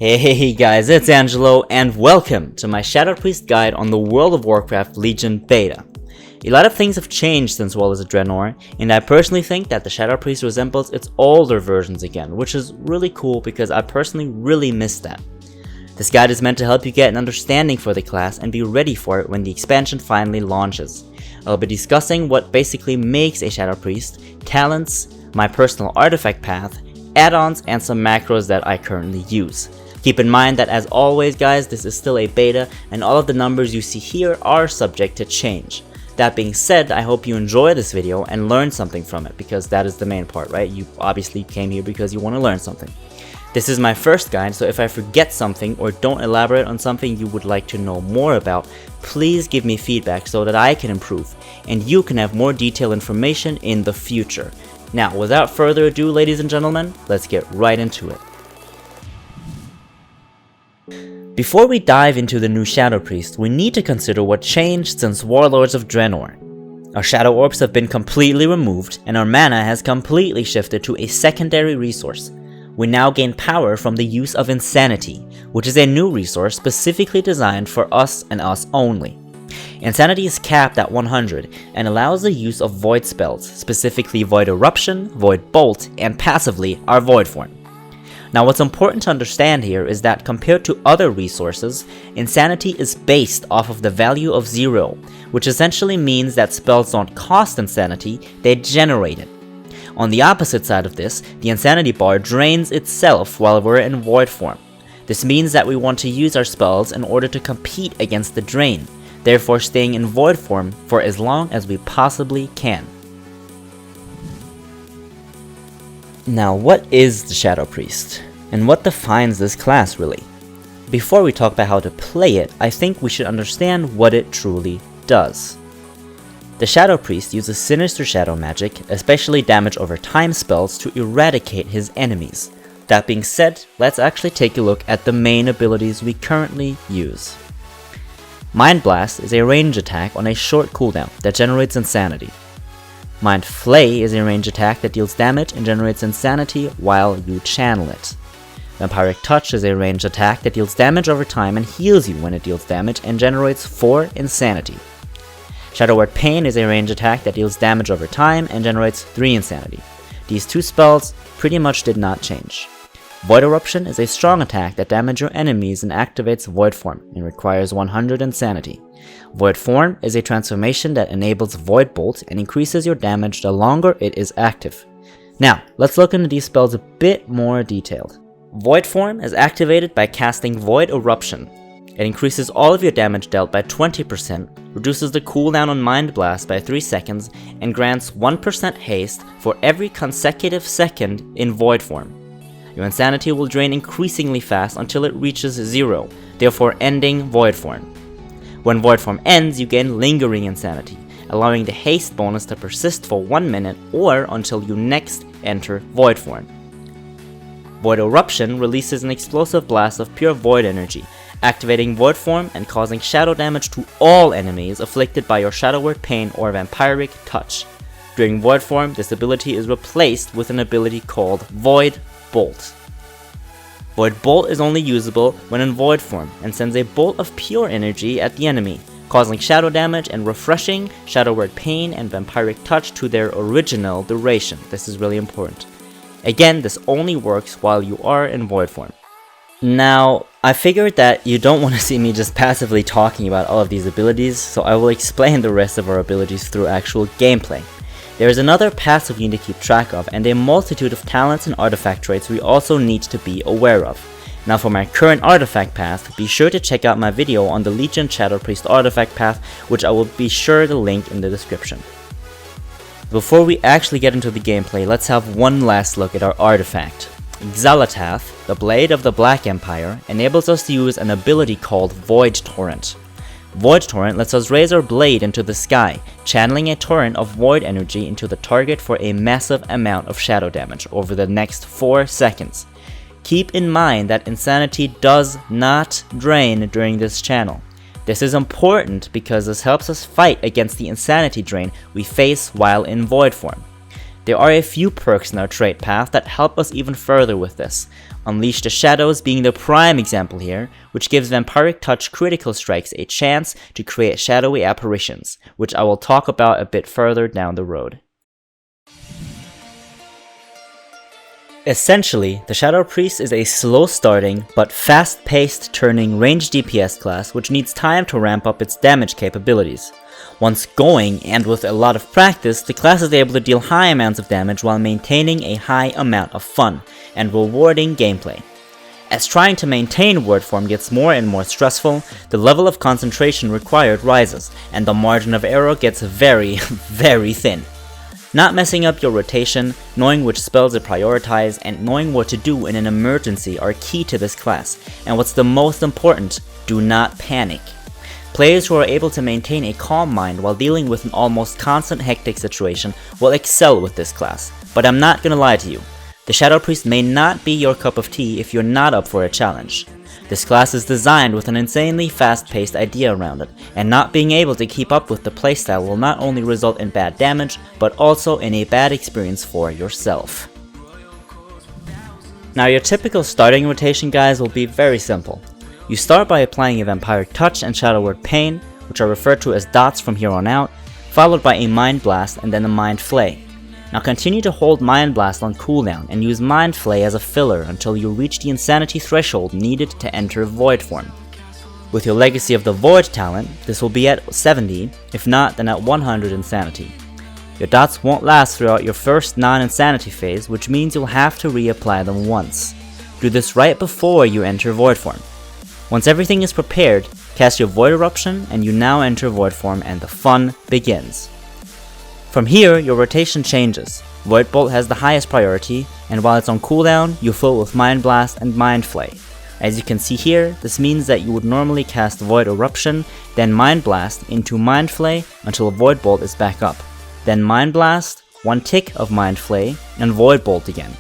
Hey guys, it's Angelo, and welcome to my Shadow Priest guide on the World of Warcraft Legion beta. A lot of things have changed since War of Draenor, and I personally think that the Shadow Priest resembles its older versions again, which is really cool because I personally really miss that. This guide is meant to help you get an understanding for the class and be ready for it when the expansion finally launches. I'll be discussing what basically makes a Shadow Priest, talents, my personal artifact path, add-ons, and some macros that I currently use. Keep in mind that as always guys, this is still a beta and all of the numbers you see here are subject to change. That being said, I hope you enjoy this video and learn something from it, because that is the main part, right? You obviously came here because you want to learn something. This is my first guide, so if I forget something or don't elaborate on something you would like to know more about, please give me feedback so that I can improve and you can have more detailed information in the future. Now, without further ado, ladies and gentlemen, let's get right into it. Before we dive into the new Shadow Priest, we need to consider what changed since Warlords of Draenor. Our Shadow Orbs have been completely removed, and our mana has completely shifted to a secondary resource. We now gain power from the use of Insanity, which is a new resource specifically designed for us and us only. Insanity is capped at 100 and allows the use of Void spells, specifically Void Eruption, Void Bolt, and passively our Void form. Now what's important to understand here is that compared to other resources, Insanity is based off of the value of 0, which essentially means that spells don't cost Insanity, they generate it. On the opposite side of this, the Insanity bar drains itself while we're in Void form. This means that we want to use our spells in order to compete against the drain, therefore staying in Void form for as long as we possibly can. Now, what is the Shadow Priest? And what defines this class really? Before we talk about how to play it, I think we should understand what it truly does. The Shadow Priest uses sinister shadow magic, especially damage over time spells, to eradicate his enemies. That being said, let's actually take a look at the main abilities we currently use. Mind Blast is a range attack on a short cooldown that generates Insanity. Mind Flay is a range attack that deals damage and generates Insanity while you channel it. Vampiric Touch is a range attack that deals damage over time and heals you when it deals damage and generates 4 Insanity. Shadow Word Pain is a range attack that deals damage over time and generates 3 Insanity. These two spells pretty much did not change. Void Eruption is a strong attack that damages your enemies and activates Void Form and requires 100 Insanity. Void Form is a transformation that enables Void Bolt and increases your damage the longer it is active. Now, let's look into these spells a bit more detailed. Void Form is activated by casting Void Eruption. It increases all of your damage dealt by 20%, reduces the cooldown on Mind Blast by 3 seconds, and grants 1% haste for every consecutive second in Void Form. Your Insanity will drain increasingly fast until it reaches 0, therefore ending Void Form. When Void Form ends, you gain Lingering Insanity, allowing the haste bonus to persist for 1 minute or until you next enter Void Form. Void Eruption releases an explosive blast of pure Void energy, activating Void Form and causing shadow damage to all enemies afflicted by your Shadow Word Pain or Vampiric Touch. During Void Form, this ability is replaced with an ability called Void Bolt. Void Bolt is only usable when in Void form and sends a bolt of pure energy at the enemy, causing shadow damage and refreshing Shadow Word Pain and Vampiric Touch to their original duration. This is really important. Again, this only works while you are in Void form. Now, I figured that you don't want to see me just passively talking about all of these abilities, so I will explain the rest of our abilities through actual gameplay. There is another passive we need to keep track of, and a multitude of talents and artifact traits we also need to be aware of. Now for my current artifact path, be sure to check out my video on the Legion Shadow Priest artifact path, which I will be sure to link in the description. Before we actually get into the gameplay, let's have one last look at our artifact. Xalatath, the Blade of the Black Empire, enables us to use an ability called Void Torrent. Void Torrent lets us raise our blade into the sky, channeling a torrent of void energy into the target for a massive amount of shadow damage over the next 4 seconds. Keep in mind that Insanity does not drain during this channel. This is important because this helps us fight against the Insanity drain we face while in Void form. There are a few perks in our trait path that help us even further with this. Unleash the Shadows being the prime example here, which gives Vampiric Touch critical strikes a chance to create shadowy apparitions, which I will talk about a bit further down the road. Essentially, the Shadow Priest is a slow starting but fast paced turning ranged DPS class which needs time to ramp up its damage capabilities. Once going, and with a lot of practice, the class is able to deal high amounts of damage while maintaining a high amount of fun and rewarding gameplay. As trying to maintain word form gets more and more stressful, the level of concentration required rises, and the margin of error gets very, very thin. Not messing up your rotation, knowing which spells to prioritize, and knowing what to do in an emergency are key to this class, and what's the most important, do not panic. Players who are able to maintain a calm mind while dealing with an almost constant hectic situation will excel with this class, but I'm not gonna lie to you. The Shadow Priest may not be your cup of tea if you're not up for a challenge. This class is designed with an insanely fast-paced idea around it, and not being able to keep up with the playstyle will not only result in bad damage, but also in a bad experience for yourself. Now your typical starting rotation, guys, will be very simple. You start by applying a Vampiric Touch and Shadow Word Pain, which are referred to as dots from here on out, followed by a Mind Blast and then a Mind Flay. Now continue to hold Mind Blast on cooldown and use Mind Flay as a filler until you reach the insanity threshold needed to enter Void form. With your Legacy of the Void talent, this will be at 70, if not then at 100 insanity. Your dots won't last throughout your first non-insanity phase, which means you'll have to reapply them once. Do this right before you enter Void form. Once everything is prepared, cast your Void Eruption and you now enter Void form and the fun begins. From here, your rotation changes. Void Bolt has the highest priority, and while it's on cooldown, you fill it with Mind Blast and Mind Flay. As you can see here, this means that you would normally cast Void Eruption, then Mind Blast into Mind Flay until Void Bolt is back up. Then Mind Blast, one tick of Mind Flay, and Void Bolt again.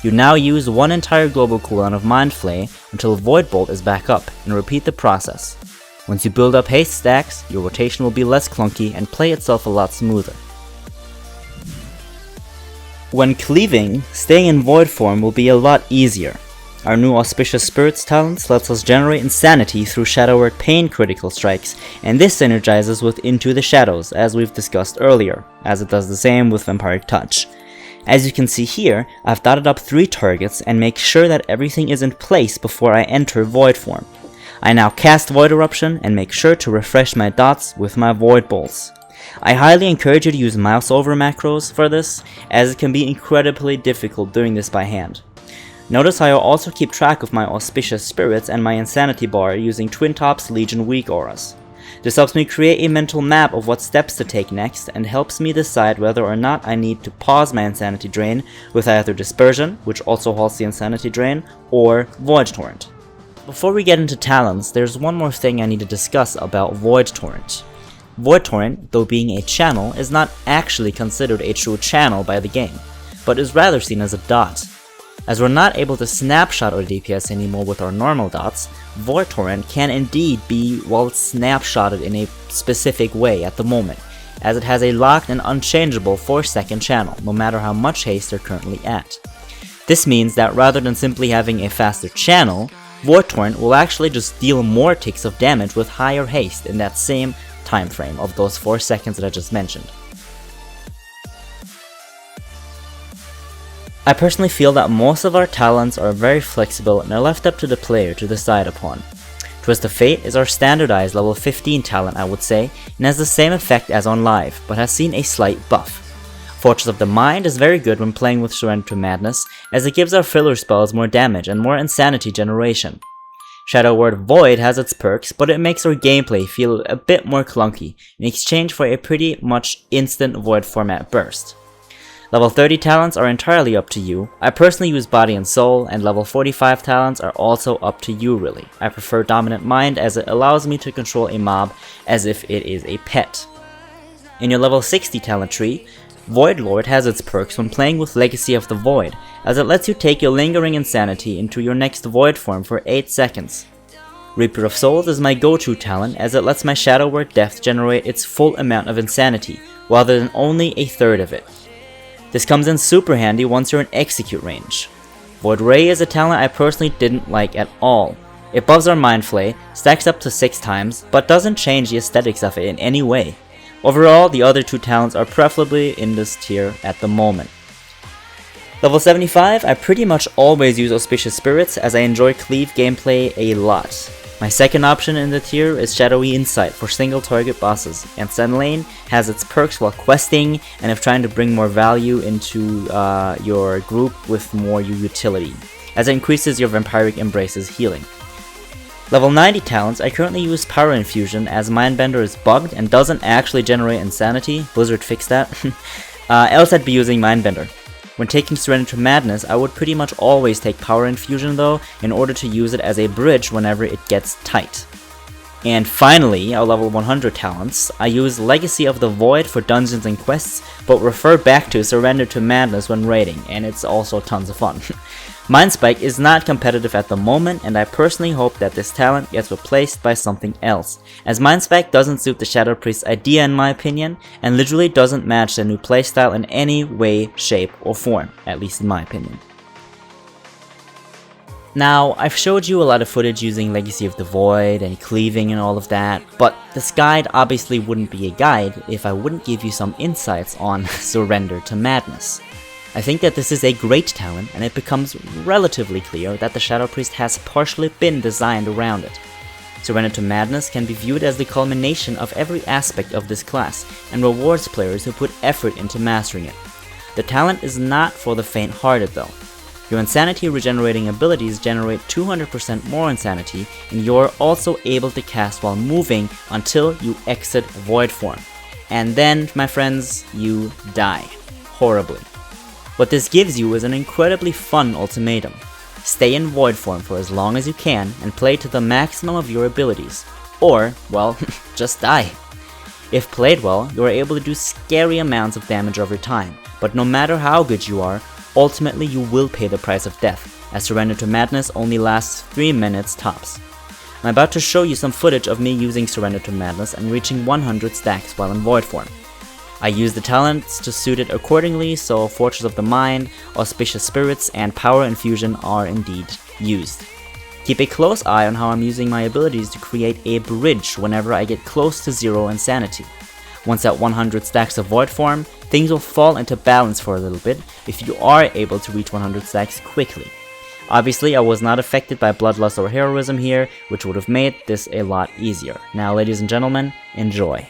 You now use one entire global cooldown of Mind Flay until Void Bolt is back up, and repeat the process. Once you build up haste stacks, your rotation will be less clunky and play itself a lot smoother. When cleaving, staying in Void form will be a lot easier. Our new Auspicious Spirits talents lets us generate insanity through Shadow Word Pain critical strikes, and this synergizes with Into the Shadows, as we've discussed earlier, as it does the same with Vampiric Touch. As you can see here, I've dotted up 3 targets and make sure that everything is in place before I enter Void form. I now cast Void Eruption and make sure to refresh my dots with my Void Bolts. I highly encourage you to use mouseover macros for this, as it can be incredibly difficult doing this by hand. Notice how I'll also keep track of my Auspicious Spirits and my Insanity bar using Twin Top's Legion WeakAuras. This helps me create a mental map of what steps to take next and helps me decide whether or not I need to pause my Insanity Drain with either Dispersion, which also halts the Insanity Drain, or Void Torrent. Before we get into talents, there's one more thing I need to discuss about Void Torrent. Void Torrent, though being a channel, is not actually considered a true channel by the game, but is rather seen as a dot. As we're not able to snapshot our DPS anymore with our normal dots, Void Torrent can indeed be, well, snapshotted in a specific way at the moment, as it has a locked and unchangeable 4-second channel, no matter how much haste they're currently at. This means that rather than simply having a faster channel, Void Torrent will actually just deal more ticks of damage with higher haste in that same time frame of those 4 seconds that I just mentioned. I personally feel that most of our talents are very flexible and are left up to the player to decide upon. Twist of Fate is our standardized level 15 talent, I would say, and has the same effect as on live, but has seen a slight buff. Fortress of the Mind is very good when playing with Surrender to Madness, as it gives our filler spells more damage and more insanity generation. Shadow Word Void has its perks, but it makes our gameplay feel a bit more clunky in exchange for a pretty much instant Void format burst. Level 30 talents are entirely up to you. I personally use Body and Soul, and level 45 talents are also up to you really. I prefer Dominant Mind as it allows me to control a mob as if it is a pet. In your level 60 talent tree, Void Lord has its perks when playing with Legacy of the Void, as it lets you take your lingering insanity into your next Void form for 8 seconds. Reaper of Souls is my go-to talent, as it lets my Shadow Word Death generate its full amount of insanity, rather than only a third of it. This comes in super handy once you're in execute range. Void Ray is a talent I personally didn't like at all. It buffs our Mind Flay, stacks up to 6 times, but doesn't change the aesthetics of it in any way. Overall, the other two talents are preferably in this tier at the moment. Level 75, I pretty much always use Auspicious Spirits as I enjoy Cleave gameplay a lot. My second option in the tier is Shadowy Insight for single target bosses, and Sen Lane has its perks while questing and if trying to bring more value into your group with more utility, as it increases your Vampiric Embrace's healing. Level 90 talents, I currently use Power Infusion as Mindbender is bugged and doesn't actually generate insanity. Blizzard fixed that. Else I'd be using Mindbender. When taking Surrender to Madness, I would pretty much always take Power Infusion though, in order to use it as a bridge whenever it gets tight. And finally, our level 100 talents, I use Legacy of the Void for dungeons and quests, but refer back to Surrender to Madness when raiding, and it's also tons of fun. Mind Spike is not competitive at the moment, and I personally hope that this talent gets replaced by something else, as Mind Spike doesn't suit the Shadow Priest's idea in my opinion, and literally doesn't match their new playstyle in any way, shape, or form, at least in my opinion. Now, I've showed you a lot of footage using Legacy of the Void and Cleaving and all of that, but this guide obviously wouldn't be a guide if I wouldn't give you some insights on Surrender to Madness. I think that this is a great talent, and it becomes relatively clear that the Shadow Priest has partially been designed around it. Surrender to Madness can be viewed as the culmination of every aspect of this class, and rewards players who put effort into mastering it. The talent is not for the faint-hearted though. Your insanity regenerating abilities generate 200% more insanity, and you're also able to cast while moving until you exit Void form. And then, my friends, you die. Horribly. What this gives you is an incredibly fun ultimatum. Stay in Void form for as long as you can and play to the maximum of your abilities. Or, well, just die. If played well, you are able to do scary amounts of damage over time, but no matter how good you are, ultimately you will pay the price of death, as Surrender to Madness only lasts 3 minutes tops. I'm about to show you some footage of me using Surrender to Madness and reaching 100 stacks while in Void form. I use the talents to suit it accordingly, so Fortress of the Mind, Auspicious Spirits, and Power Infusion are indeed used. Keep a close eye on how I'm using my abilities to create a bridge whenever I get close to 0 insanity. Once at 100 stacks of Void form, things will fall into balance for a little bit if you are able to reach 100 stacks quickly. Obviously, I was not affected by Bloodlust or Heroism here, which would have made this a lot easier. Now, ladies and gentlemen, enjoy.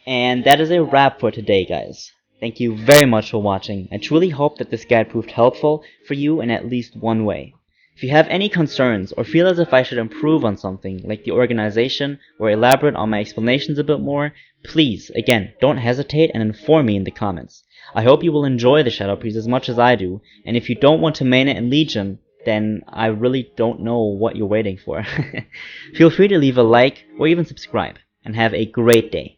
And that is a wrap for today, guys. Thank you very much for watching. I truly hope that this guide proved helpful for you in at least one way. If you have any concerns or feel as if I should improve on something like the organization or elaborate on my explanations a bit more, please, again, don't hesitate and inform me in the comments. I hope you will enjoy the Shadow Priest as much as I do, and if you don't want to main it in Legion, then I really don't know what you're waiting for. Feel free to leave a like or even subscribe, and have a great day.